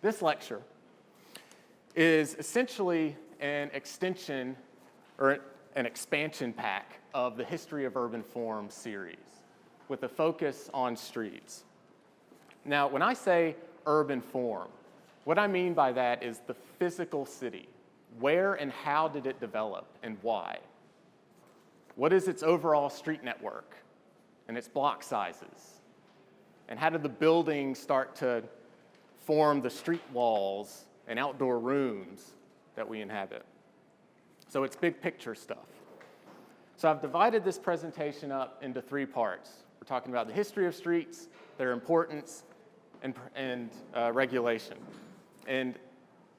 This lecture is essentially an extension or an expansion pack of the History of Urban Form series with a focus on streets. Now, when I say urban form, what I mean by that is the physical city. Where and how did it develop and why? What is its overall street network and its block sizes? And how did the buildings start to form the street walls and outdoor rooms that we inhabit? So it's big picture stuff. So I've divided this presentation up into three parts. We're talking about the history of streets, their importance, and regulation. And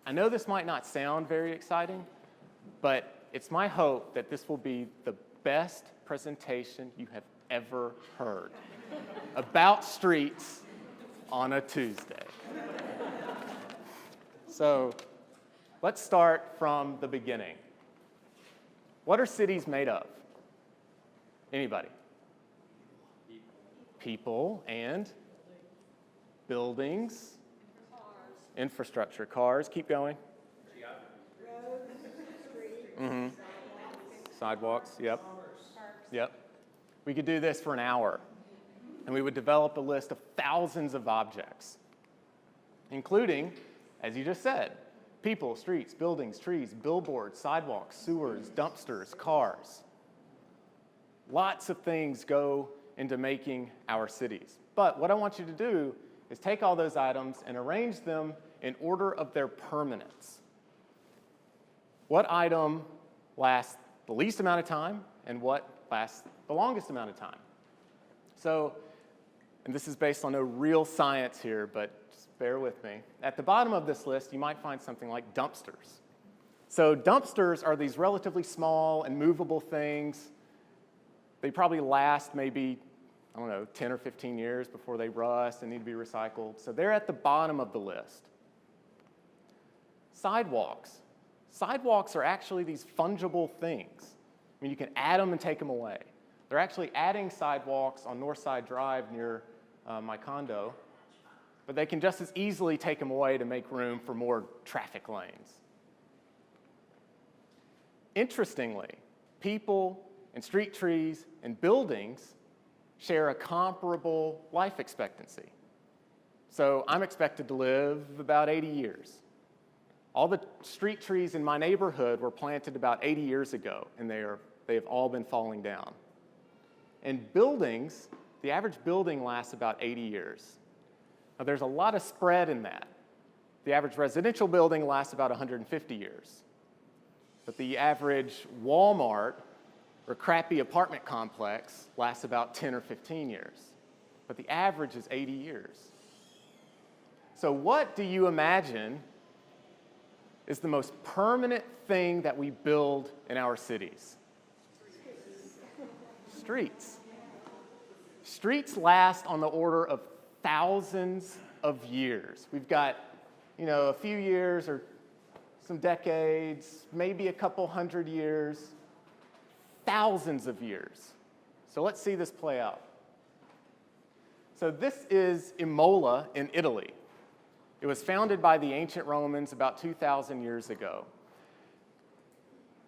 I know this might not sound very exciting, but it's my hope that this will be the best presentation you have ever heard about streets on a Tuesday. So let's start from the beginning. What are cities made of? Anybody? People and buildings. Infrastructure, cars, keep going. Mm-hmm. Sidewalks, yep. Yep. We could do this for an hour, and we would develop a list of thousands of objects, including, as you just said, people, streets, buildings, trees, billboards, sidewalks, sewers, dumpsters, cars. Lots of things go into making our cities. But what I want you to do is take all those items and arrange them in order of their permanence. What item lasts the least amount of time and what lasts the longest amount of time? So, and this is based on no real science here, but just bear with me. At the bottom of this list, you might find something like dumpsters. So dumpsters are these relatively small and movable things. They probably last maybe, I don't know, 10 or 15 years before they rust and need to be recycled. So they're at the bottom of the list. Sidewalks. Sidewalks are actually these fungible things. I mean, you can add them and take them away. They're actually adding sidewalks on Northside Drive near my condo, but they can just as easily take them away to make room for more traffic lanes. Interestingly, people and street trees and buildings share a comparable life expectancy. So I'm expected to live about 80 years. All the street trees in my neighborhood were planted about 80 years ago, and they have all been falling down. And buildings, the average building lasts about 80 years. Now there's a lot of spread in that. The average residential building lasts about 150 years. But the average Walmart or crappy apartment complex lasts about 10 or 15 years. But the average is 80 years. So what do you imagine is the most permanent thing that we build in our cities? Streets. Streets last on the order of thousands of years. We've got, a few years or some decades, maybe a couple hundred years, thousands of years. So let's see this play out. So this is Imola in Italy. It was founded by the ancient Romans about 2,000 years ago.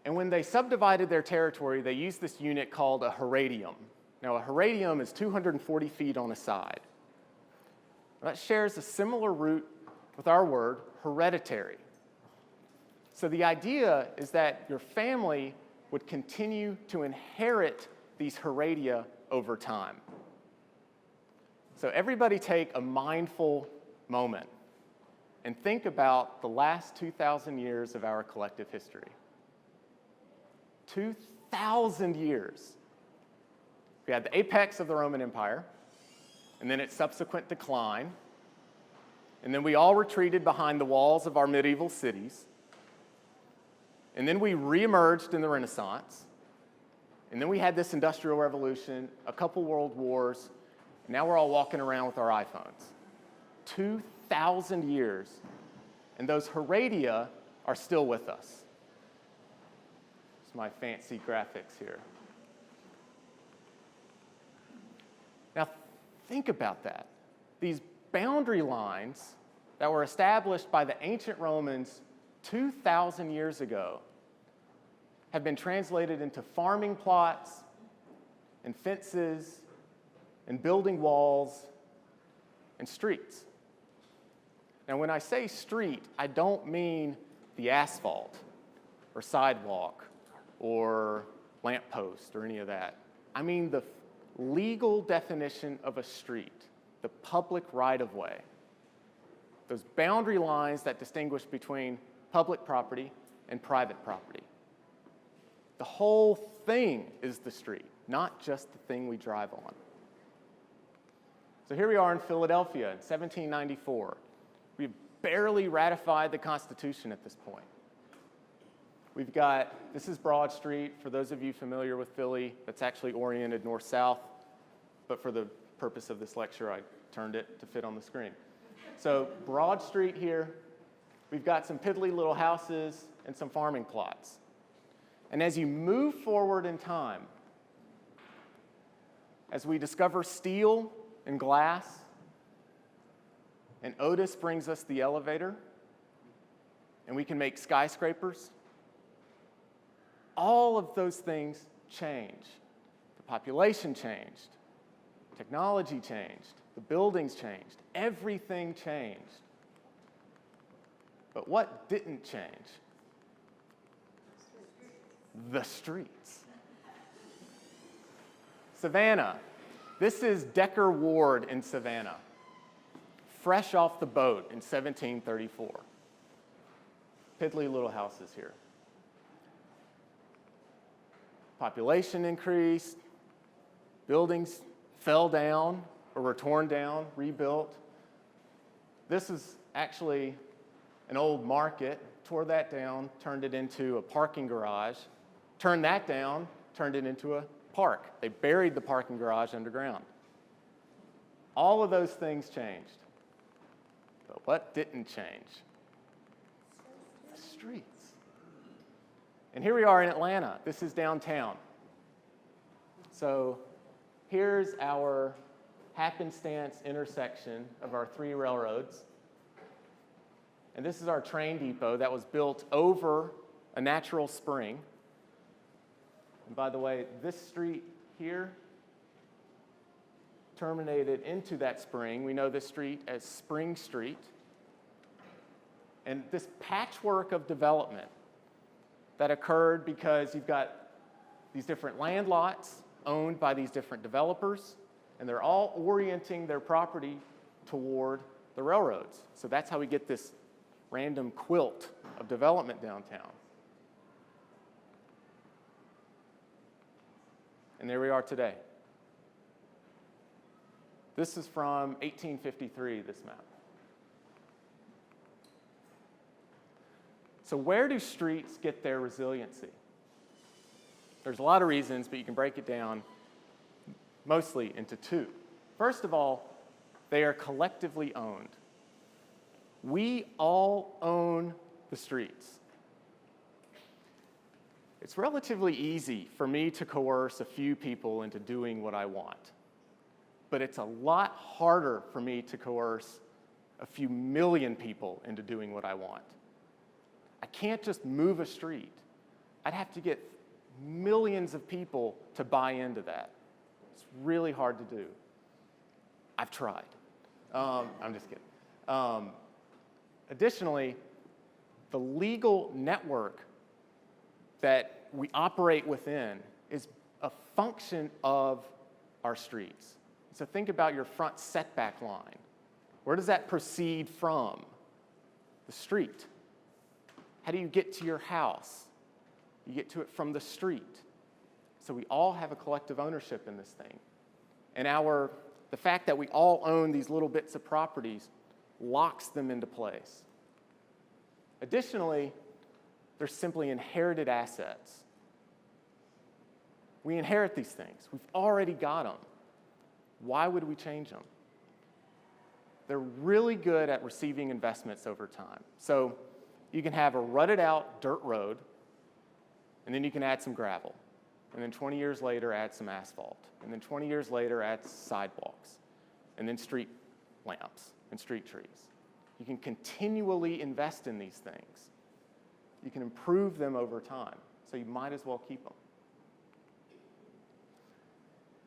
And when they subdivided their territory, they used this unit called a heradium. Now, a heradium is 240 feet on a side. That shares a similar root with our word hereditary. So the idea is that your family would continue to inherit these heradia over time. So everybody take a mindful moment and think about the last 2,000 years of our collective history. 2,000 years. We had the apex of the Roman Empire, and then its subsequent decline, and then we all retreated behind the walls of our medieval cities, and then we reemerged in the Renaissance, and then we had this Industrial Revolution, a couple world wars, and now we're all walking around with our iPhones. 2,000 years, and those heradia are still with us. It's my fancy graphics here. Now, think about that. These boundary lines that were established by the ancient Romans 2,000 years ago have been translated into farming plots and fences and building walls and streets. Now, when I say street, I don't mean the asphalt or sidewalk or lamppost or any of that. I mean the legal definition of a street, the public right-of-way. Those boundary lines that distinguish between public property and private property. The whole thing is the street, not just the thing we drive on. So here we are in Philadelphia in 1794. We've barely ratified the Constitution at this point. We've got, this is Broad Street. For those of you familiar with Philly, that's actually oriented north-south, but for the purpose of this lecture, I turned it to fit on the screen. So Broad Street here, we've got some piddly little houses and some farming plots. And as you move forward in time, as we discover steel and glass, and Otis brings us the elevator, and we can make skyscrapers, all of those things change. The population changed, technology changed, the buildings changed, everything changed. But what didn't change? The streets. Savannah. This is Decker Ward in Savannah, fresh off the boat in 1734. Piddly little houses here. Population increased, buildings fell down or were torn down, rebuilt. This is actually an old market, tore that down, turned it into a parking garage, turned that down, turned it into a park. They buried the parking garage underground. All of those things changed. But what didn't change? The streets. And here we are in Atlanta. This is downtown. So here's our happenstance intersection of our 3 railroads. And this is our train depot that was built over a natural spring. And by the way, this street here terminated into that spring. We know this street as Spring Street. And this patchwork of development that occurred because you've got these different land lots owned by these different developers, and they're all orienting their property toward the railroads. So that's how we get this random quilt of development downtown. And there we are today. This is from 1853, this map. So where do streets get their resiliency? There's a lot of reasons, but you can break it down mostly into 2. First of all, they are collectively owned. We all own the streets. It's relatively easy for me to coerce a few people into doing what I want, but it's a lot harder for me to coerce a few million people into doing what I want. I can't just move a street. I'd have to get millions of people to buy into that. It's really hard to do. I've tried. I'm just kidding. Additionally, the legal network that we operate within is a function of our streets. So think about your front setback line. Where does that proceed from? The street. How do you get to your house? You get to it from the street. So we all have a collective ownership in this thing. And the fact that we all own these little bits of properties locks them into place. Additionally, they're simply inherited assets. We inherit these things. We've already got them. Why would we change them? They're really good at receiving investments over time. So you can have a rutted out dirt road, and then you can add some gravel. And then 20 years later, add some asphalt. And then 20 years later, add sidewalks. And then street lamps and street trees. You can continually invest in these things. You can improve them over time, so you might as well keep them.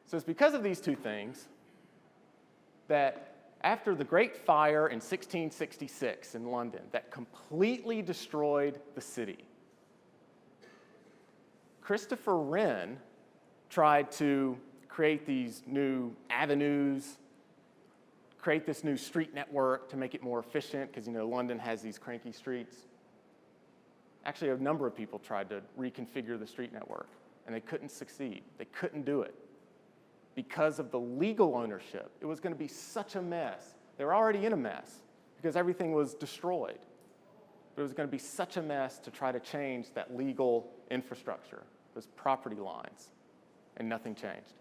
So it's because of these two things that after the Great Fire in 1666 in London that completely destroyed the city, Christopher Wren tried to create these new avenues, create this new street network to make it more efficient, because London has these cranky streets. Actually, a number of people tried to reconfigure the street network, and they couldn't succeed. They couldn't do it because of the legal ownership. It was going to be such a mess. They were already in a mess because everything was destroyed. But it was going to be such a mess to try to change that legal infrastructure, those property lines, and nothing changed.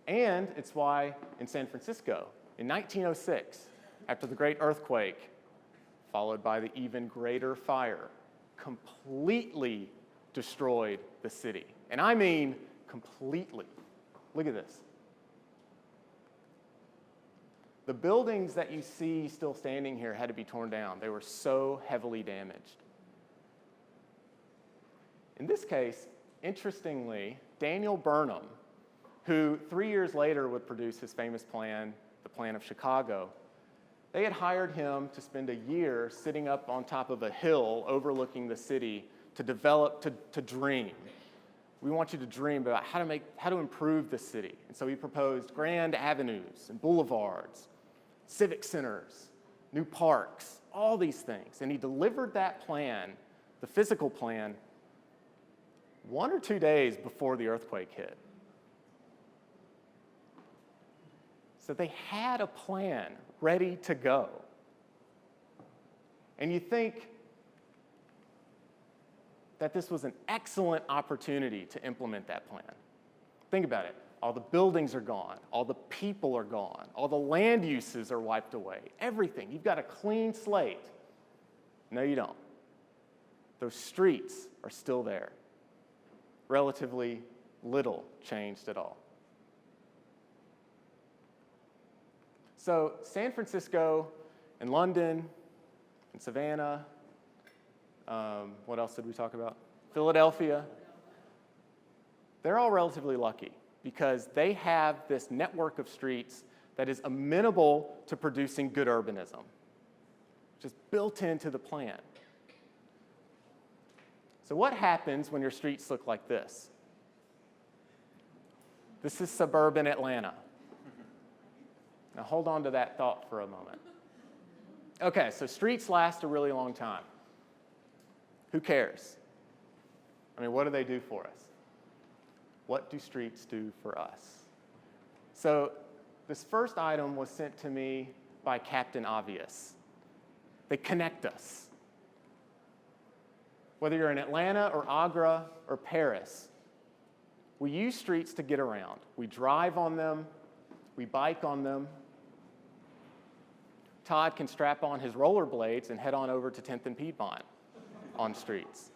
And it's why in San Francisco, in 1906, after the great earthquake, followed by the even greater fire, completely destroyed the city. And I mean completely. Look at this. The buildings that you see still standing here had to be torn down. They were so heavily damaged. In this case, interestingly, Daniel Burnham, who 3 years later would produce his famous plan, the Plan of Chicago, they had hired him to spend a year sitting up on top of a hill overlooking the city to develop, to dream. We want you to dream about how to improve the city. And so he proposed grand avenues and boulevards, civic centers, new parks, all these things. And he delivered that plan, the physical plan, 1 or 2 days before the earthquake hit. So they had a plan ready to go. And you think that this was an excellent opportunity to implement that plan. Think about it. All the buildings are gone. All the people are gone. All the land uses are wiped away. Everything. You've got a clean slate. No, you don't. Those streets are still there. Relatively little changed at all. So San Francisco and London and Savannah, what else did we talk about? Philadelphia. They're all relatively lucky because they have this network of streets that is amenable to producing good urbanism, just built into the plan. So what happens when your streets look like this? This is suburban Atlanta. Now hold on to that thought for a moment. Okay, so streets last a really long time. Who cares? I mean, what do they do for us? What do streets do for us? So this first item was sent to me by Captain Obvious. They connect us. Whether you're in Atlanta or Agra or Paris, we use streets to get around. We drive on them, we bike on them. Todd can strap on his rollerblades and head on over to 10th and Piedmont on streets.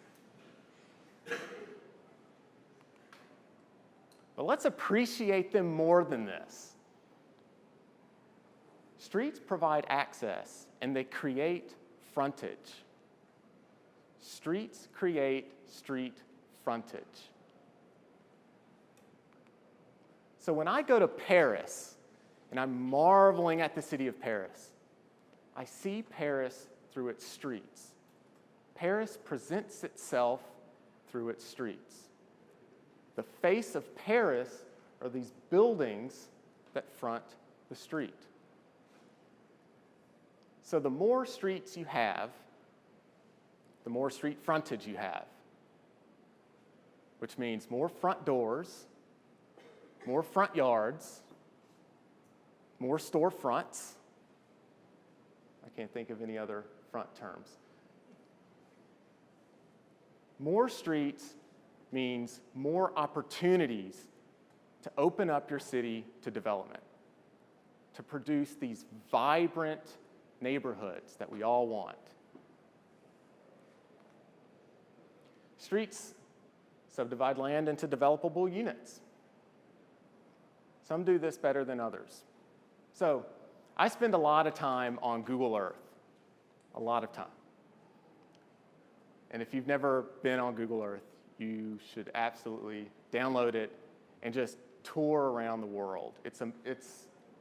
But let's appreciate them more than this. Streets provide access and they create frontage. Streets create street frontage. So when I go to Paris and I'm marveling at the city of Paris, I see Paris through its streets. Paris presents itself through its streets. The face of Paris are these buildings that front the street. So the more streets you have, the more street frontage you have, which means more front doors, more front yards, more storefronts. I can't think of any other front terms. More streets means more opportunities to open up your city to development, to produce these vibrant neighborhoods that we all want. Streets subdivide land into developable units. Some do this better than others. So I spend a lot of time on Google Earth. a lot of time. And if you've never been on Google Earth, you should absolutely download it and just tour around the world. It's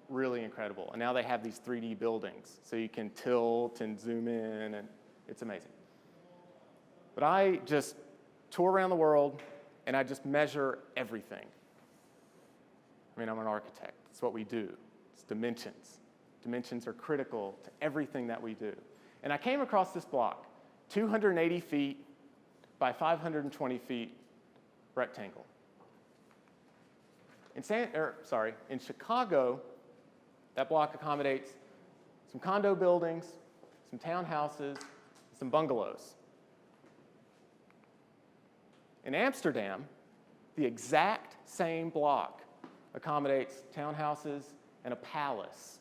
really incredible. And now they have these 3D buildings, so you can tilt and zoom in, and it's amazing. But I just tour around the world, and I just measure everything. I mean, I'm an architect. It's what we do. It's dimensions. Dimensions are critical to everything that we do. And I came across this block, 280 feet by 520 feet rectangle. In Chicago, that block accommodates some condo buildings, some townhouses, some bungalows. In Amsterdam, the exact same block accommodates townhouses and a palace.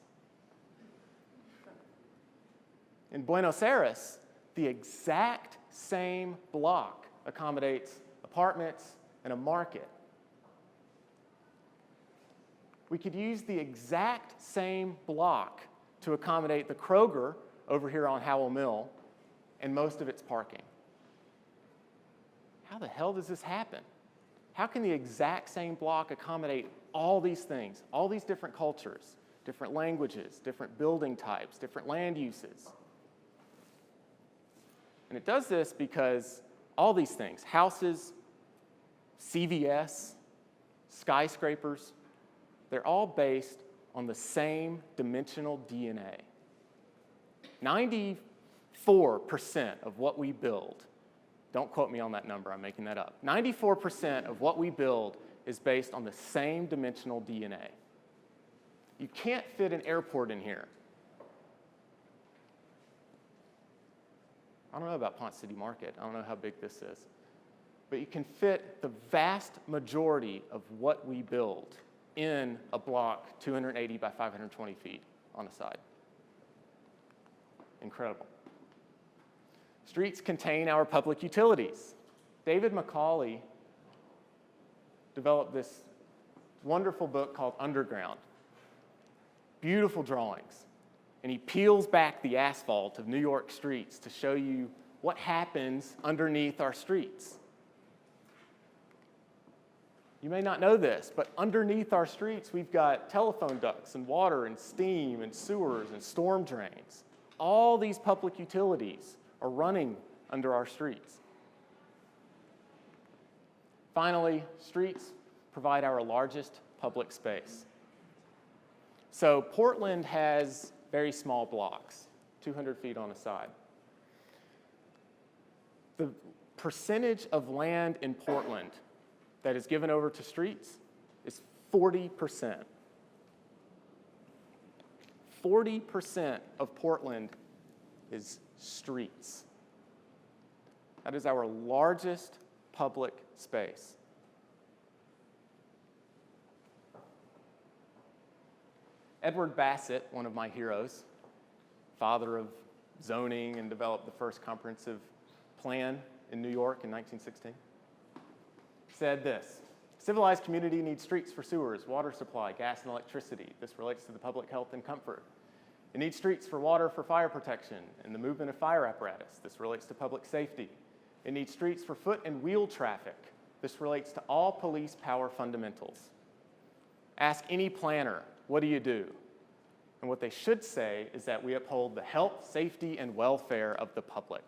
In Buenos Aires, the exact same block accommodates apartments and a market. We could use the exact same block to accommodate the Kroger over here on Howell Mill and most of its parking. How the hell does this happen? How can the exact same block accommodate all these things, all these different cultures, different languages, different building types, different land uses? And it does this because all these things, houses, CVS, skyscrapers, they're all based on the same dimensional DNA. 94% of what we build, don't quote me on that number, I'm making that up. 94% of what we build is based on the same dimensional DNA. You can't fit an airport in here. I don't know about Ponce City Market. I don't know how big this is. But you can fit the vast majority of what we build in a block 280 by 520 feet on the side. Incredible. Streets contain our public utilities. David Macaulay developed this wonderful book called Underground. Beautiful drawings. And he peels back the asphalt of New York streets to show you what happens underneath our streets. You may not know this, but underneath our streets, we've got telephone ducts and water and steam and sewers and storm drains. All these public utilities are running under our streets. Finally, streets provide our largest public space. So Portland has very small blocks, 200 feet on a side. The percentage of land in Portland that is given over to streets is 40%. 40% of Portland is streets. That is our largest public space. Edward Bassett, one of my heroes, father of zoning and developed the first comprehensive plan in New York in 1916, said this: civilized community needs streets for sewers, water supply, gas, and electricity. This relates to the public health and comfort. It needs streets for water for fire protection and the movement of fire apparatus. This relates to public safety. It needs streets for foot and wheel traffic. This relates to all police power fundamentals. Ask any planner, what do you do? And what they should say is that we uphold the health, safety, and welfare of the public.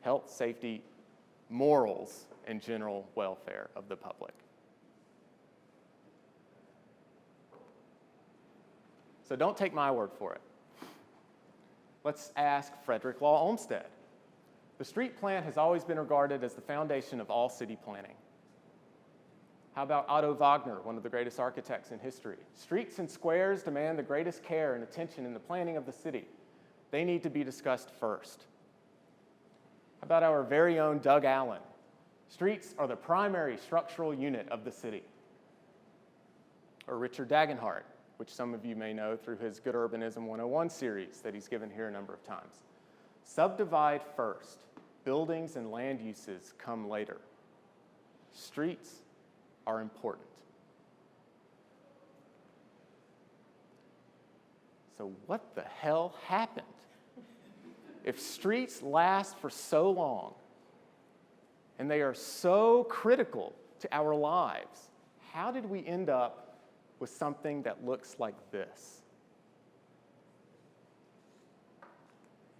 Health, safety, morals, and general welfare of the public. So don't take my word for it. Let's ask Frederick Law Olmsted. The street plan has always been regarded as the foundation of all city planning. How about Otto Wagner, one of the greatest architects in history? Streets and squares demand the greatest care and attention in the planning of the city. They need to be discussed first. How about our very own Doug Allen? Streets are the primary structural unit of the city. Or Richard Dagenhart, which some of you may know through his Good Urbanism 101 series that he's given here a number of times. Subdivide first. Buildings and land uses come later. Streets are important. So what the hell happened? if streets last for so long, and they are so critical to our lives, how did we end up with something that looks like this?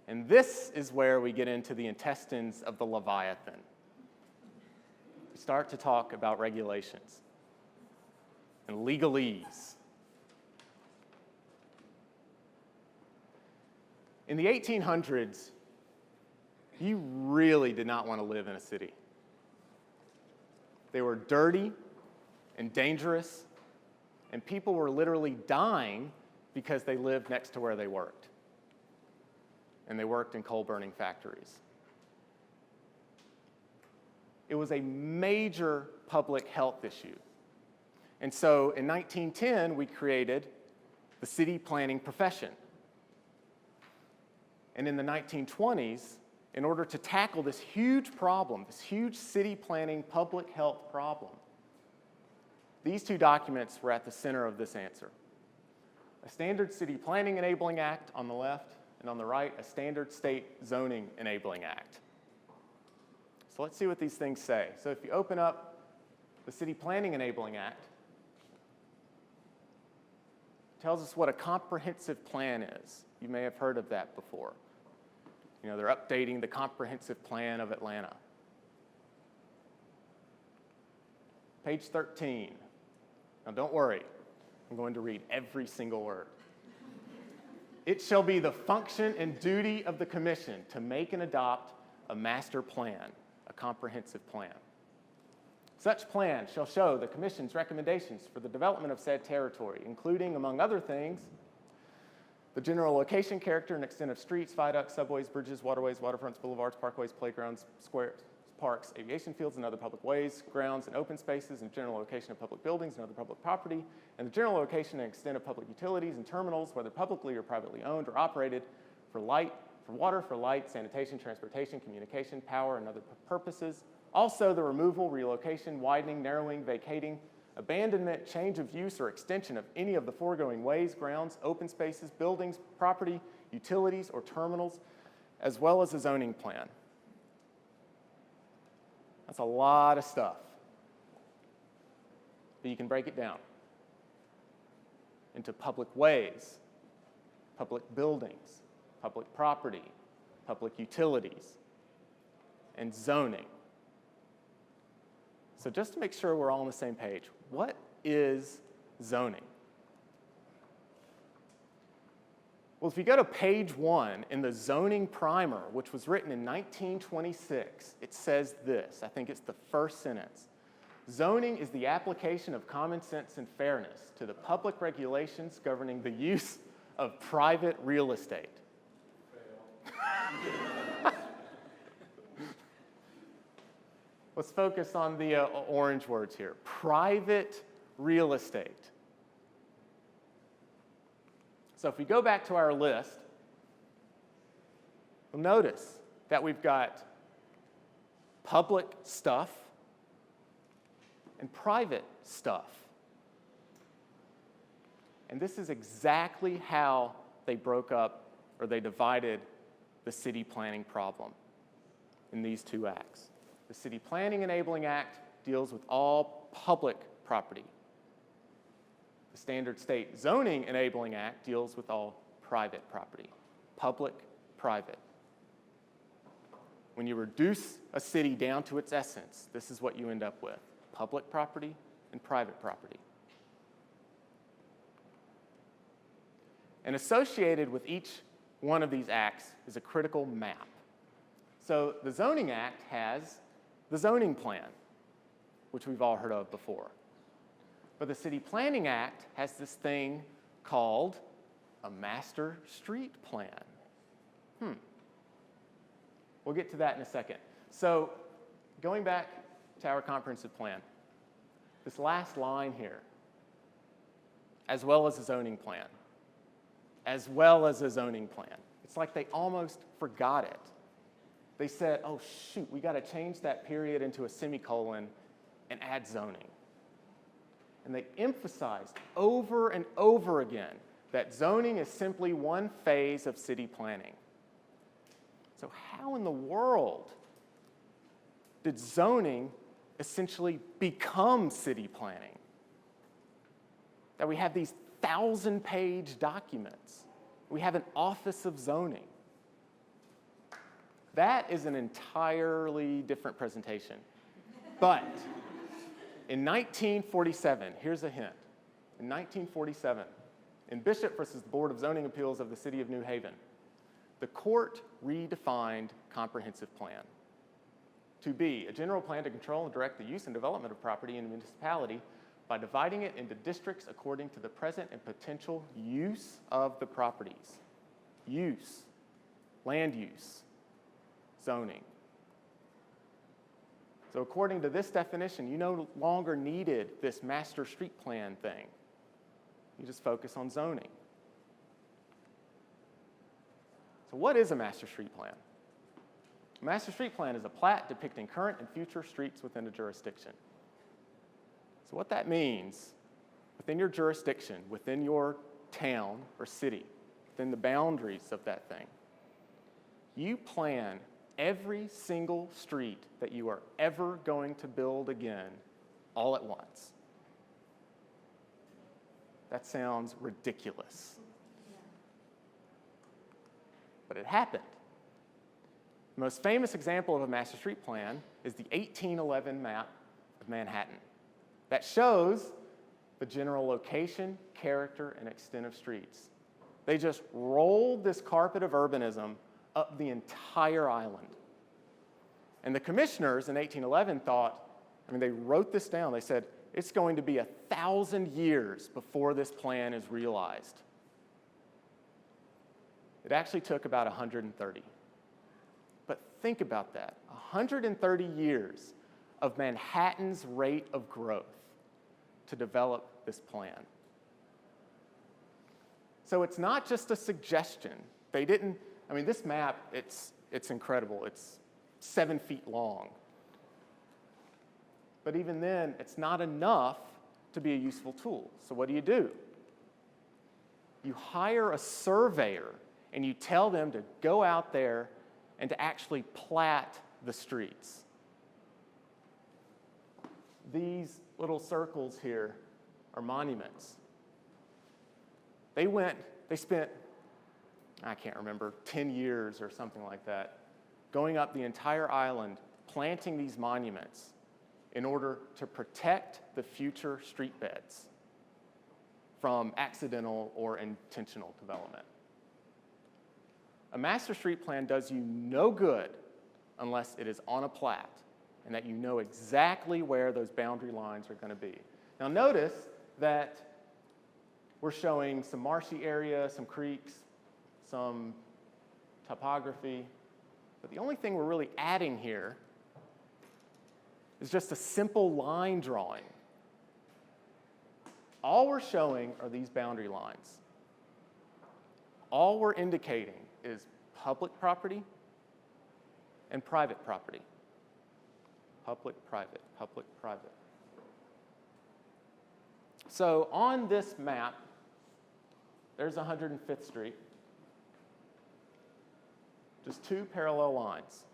And this is where we get into the intestines of the Leviathan. We start to talk about regulations and legalese. In the 1800s, you really did not want to live in a city. They were dirty and dangerous, and people were literally dying because they lived next to where they worked. And they worked in coal-burning factories. It was a major public health issue. And so in 1910, we created the city planning profession. And in the 1920s, in order to tackle this huge problem, this huge city planning public health problem, these two documents were at the center of this answer. A standard city planning enabling act on the left, and on the right, a standard state zoning enabling act. So let's see what these things say. So if you open up the City Planning Enabling Act, it tells us what a comprehensive plan is. You may have heard of that before. You know, they're updating the comprehensive plan of Atlanta. Page 13. Now don't worry, I'm going to read every single word. It shall be the function and duty of the commission to make and adopt a master plan, a comprehensive plan. Such plan shall show the commission's recommendations for the development of said territory, including, among other things, the general location, character, and extent of streets, viaducts, subways, bridges, waterways, waterfronts, boulevards, parkways, playgrounds, squares, parks, aviation fields, and other public ways, grounds, and open spaces, and general location of public buildings and other public property, and the general location and extent of public utilities and terminals, whether publicly or privately owned or operated, for water, for light, sanitation, transportation, communication, power, and other purposes. Also, the removal, relocation, widening, narrowing, vacating, abandonment, change of use, or extension of any of the foregoing ways, grounds, open spaces, buildings, property, utilities, or terminals, as well as a zoning plan. That's a lot of stuff. But you can break it down into public ways, public buildings, public property, public utilities, and zoning. So just to make sure we're all on the same page, what is zoning? Well, if you go to page 1 in the zoning primer, which was written in 1926, it says this. I think it's the first sentence. Zoning is the application of common sense and fairness to the public regulations governing the use of private real estate. Let's focus on the orange words here. Private real estate. So if we go back to our list, you'll notice that we've got public stuff and private stuff. And this is exactly how they broke up or they divided the city planning problem in these two acts. The City Planning Enabling Act deals with all public property. The Standard State Zoning Enabling Act deals with all private property. Public, private. When you reduce a city down to its essence, this is what you end up with. Public property and private property. And associated with each one of these acts is a critical map. So the Zoning Act has the zoning plan, which we've all heard of before. But the City Planning Act has this thing called a master street plan. We'll get to that in a second. So going back to our comprehensive plan, this last line here, as well as a zoning plan, as well as a zoning plan. It's like they almost forgot it. They said, oh shoot, we got to change that period into a semicolon and add zoning. And they emphasized over and over again that zoning is simply one phase of city planning. So how in the world did zoning essentially become city planning? That we have these 1,000-page documents. We have an Office of Zoning. That is an entirely different presentation. But in 1947, here's a hint. In 1947, in Bishop versus the Board of Zoning Appeals of the City of New Haven, the court redefined comprehensive plan to be a general plan to control and direct the use and development of property in a municipality by dividing it into districts according to the present and potential use of the properties. Use, land use, zoning. So according to this definition, you no longer needed this master street plan thing. You just focus on zoning. So what is a master street plan? A master street plan is a plat depicting current and future streets within a jurisdiction. So what that means, within your jurisdiction, within your town or city, within the boundaries of that thing, you plan every single street that you are ever going to build again all at once. That sounds ridiculous. But it happened. The most famous example of a master street plan is the 1811 map of Manhattan. That shows the general location, character, and extent of streets. They just rolled this carpet of urbanism up the entire island. And the commissioners in 1811 thought, they wrote this down. They said, it's going to be 1,000 years before this plan is realized. It actually took about 130. But think about that, 130 years of Manhattan's rate of growth to develop this plan. So it's not just a suggestion. They didn't, this map, it's incredible. It's 7 feet long. But even then, it's not enough to be a useful tool. So what do? You hire a surveyor and you tell them to go out there and to actually plat the streets. These little circles here are monuments. They spent, I can't remember, 10 years or something like that, going up the entire island, planting these monuments in order to protect the future street beds from accidental or intentional development. A master street plan does you no good unless it is on a plat and that you know exactly where those boundary lines are going to be. Now notice that we're showing some marshy area, some creeks, some topography, but the only thing we're really adding here is just a simple line drawing. All we're showing are these boundary lines. All we're indicating is public property and private property. Public, private, public, private. So on this map, there's 105th Street. Just two parallel lines.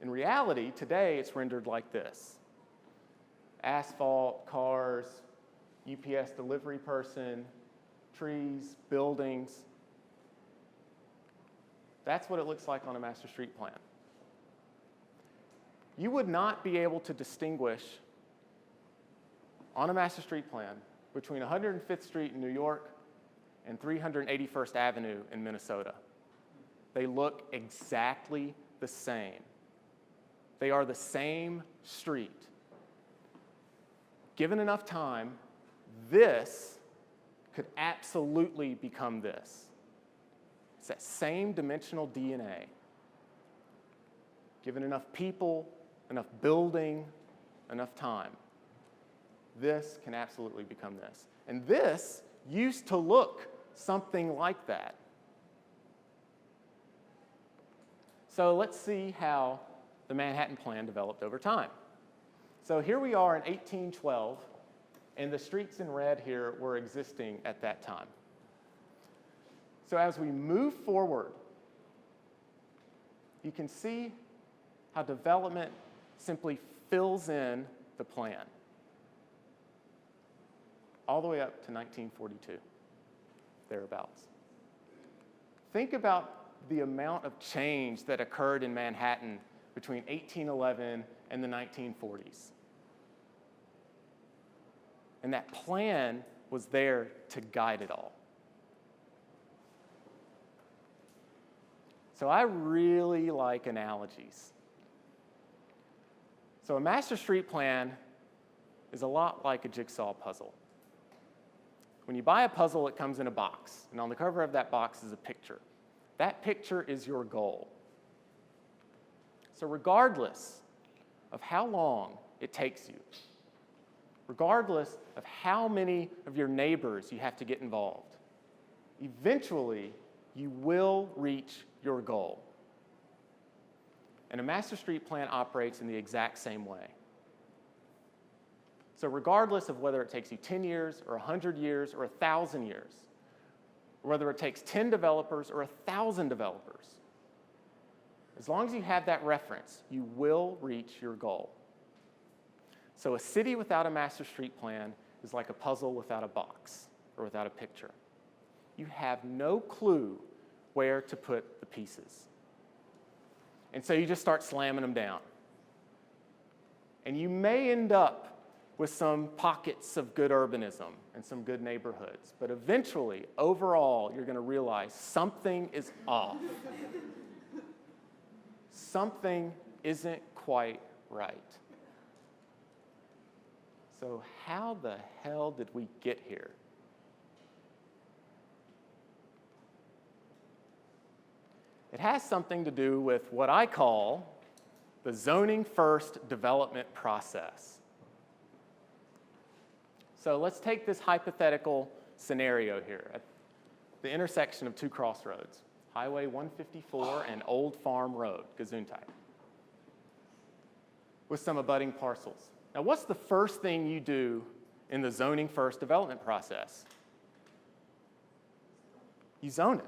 In reality, today it's rendered like this. Asphalt, cars, UPS delivery person, trees, buildings. That's what it looks like on a master street plan. You would not be able to distinguish on a master street plan between 105th Street in New York and 381st Avenue in Minnesota. They look exactly the same. They are the same street. Given enough time, this could absolutely become this. It's that same dimensional DNA. Given enough people, enough building, enough time, this can absolutely become this. And this used to look something like that. So let's see how the Manhattan Plan developed over time. So here we are in 1812, and the streets in red here were existing at that time. So as we move forward, you can see how development simply fills in the plan, all the way up to 1942, thereabouts. Think about the amount of change that occurred in Manhattan between 1811 and the 1940s. And that plan was there to guide it all. So I really like analogies. So a master street plan is a lot like a jigsaw puzzle. When you buy a puzzle, it comes in a box, and on the cover of that box is a picture. That picture is your goal. So regardless of how long it takes you, regardless of how many of your neighbors you have to get involved, eventually you will reach your goal. And a master street plan operates in the exact same way. So regardless of whether it takes you 10 years or 100 years or 1,000 years, or whether it takes 10 developers or 1,000 developers, as long as you have that reference, you will reach your goal. So a city without a master street plan is like a puzzle without a box or without a picture. You have no clue where to put the pieces. And so you just start slamming them down. And you may end up with some pockets of good urbanism and some good neighborhoods, but eventually, overall, you're going to realize something is off. Something isn't quite right. So how the hell did we get here? It has something to do with what I call the zoning first development process. So let's take this hypothetical scenario here at the intersection of two crossroads, Highway 154 and Old Farm Road, Gesundheit, with some abutting parcels. Now, what's the first thing you do in the zoning first development process? You zone it.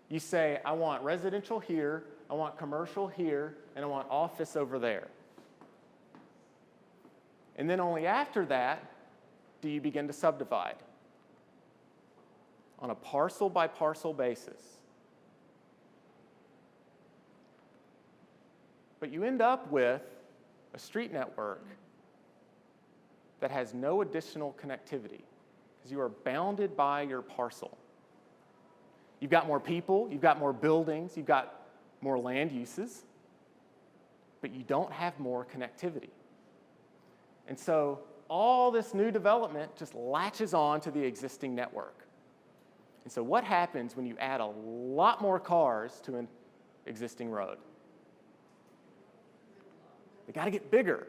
You say, I want residential here, I want commercial here, and I want office over there. And then only after that do you begin to subdivide on a parcel by parcel basis. But you end up with a street network that has no additional connectivity because you are bounded by your parcel. You've got more people, you've got more buildings, you've got more land uses, but you don't have more connectivity. And so all this new development just latches on to the existing network. And so what happens when you add a lot more cars to an existing road? They got to get bigger.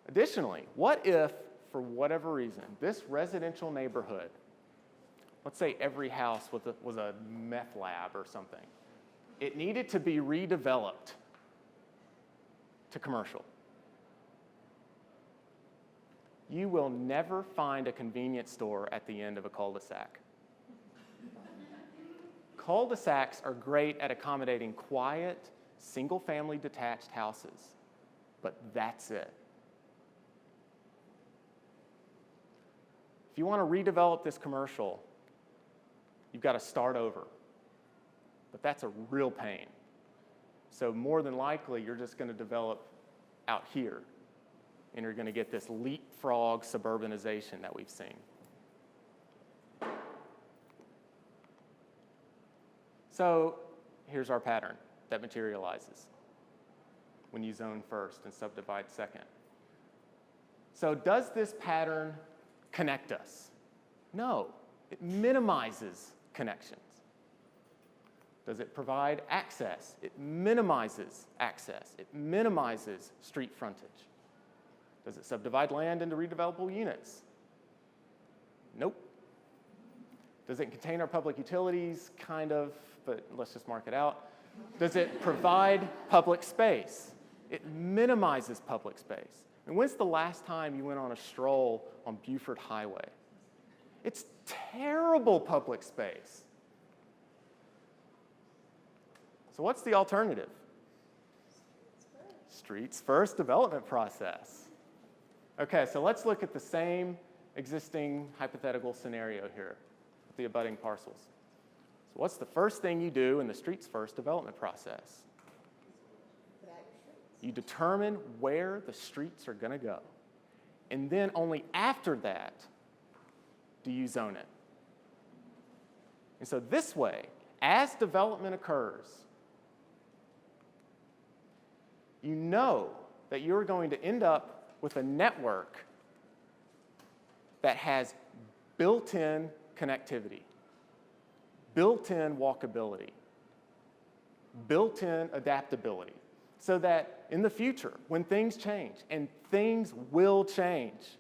Additionally, what if, for whatever reason, this residential neighborhood, let's say every house was a meth lab or something, it needed to be redeveloped to commercial. You will never find a convenience store at the end of a cul-de-sac. Cul-de-sacs are great at accommodating quiet, single-family detached houses, but that's it. If you want to redevelop this commercial, you've got to start over. But that's a real pain. So more than likely, you're just going to develop out here, and you're going to get this leapfrog suburbanization that we've seen. So here's our pattern that materializes when you zone first and subdivide second. So does this pattern connect us? No, it minimizes connections. Does it provide access? It minimizes access. It minimizes street frontage. Does it subdivide land into redevelopable units? Nope. Does it contain our public utilities? Kind of, but let's just mark it out. Does it provide public space? It minimizes public space. And when's the last time you went on a stroll on Buford Highway? It's terrible public space. So what's the alternative? Streets first development process. Okay, so let's look at the same existing hypothetical scenario here with the abutting parcels. So what's the first thing you do in the streets first development process? You determine where the streets are going to go. And then only after that do you zone it. And so this way, as development occurs, you know that you're going to end up with a network that has built-in connectivity, built-in walkability, built-in adaptability, so that in the future, when things change, and things will change,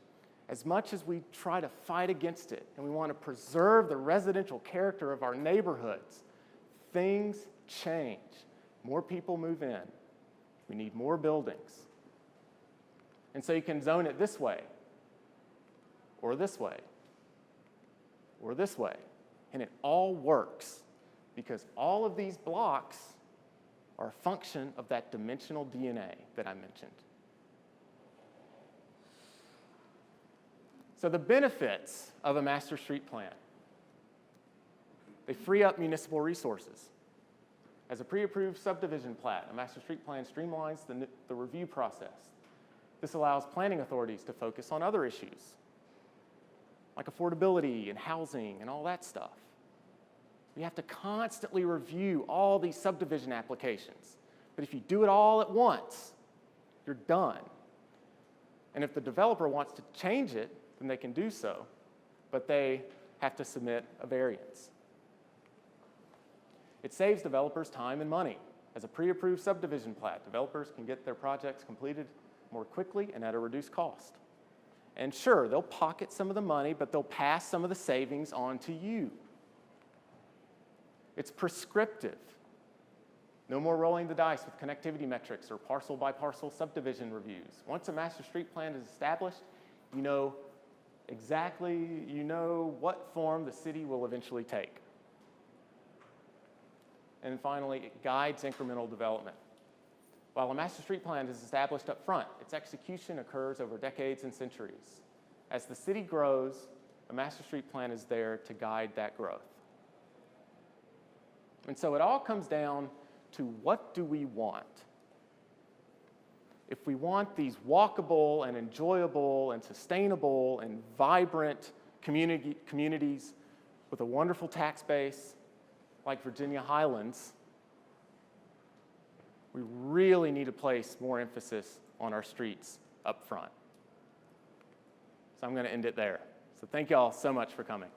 as much as we try to fight against it, and we want to preserve the residential character of our neighborhoods, things change. More people move in. We need more buildings. And so you can zone it this way, or this way, or this way. And it all works because all of these blocks are a function of that dimensional DNA that I mentioned. So the benefits of a master street plan: they free up municipal resources. As a pre-approved subdivision plat, a master street plan streamlines the review process. This allows planning authorities to focus on other issues, like affordability and housing and all that stuff. We have to constantly review all these subdivision applications. But if you do it all at once, you're done. And if the developer wants to change it, then they can do so, but they have to submit a variance. It saves developers time and money. As a pre-approved subdivision plat, developers can get their projects completed more quickly and at a reduced cost. And sure, they'll pocket some of the money, but they'll pass some of the savings on to you. It's prescriptive. No more rolling the dice with connectivity metrics or parcel-by-parcel subdivision reviews. Once a master street plan is established, you know what form the city will eventually take. And finally, it guides incremental development. While a master street plan is established up front, its execution occurs over decades and centuries. As the city grows, a master street plan is there to guide that growth. And so it all comes down to, what do we want? If we want these walkable and enjoyable and sustainable and vibrant communities with a wonderful tax base like Virginia Highlands, we really need to place more emphasis on our streets up front. So I'm going to end it there. So thank you all so much for coming.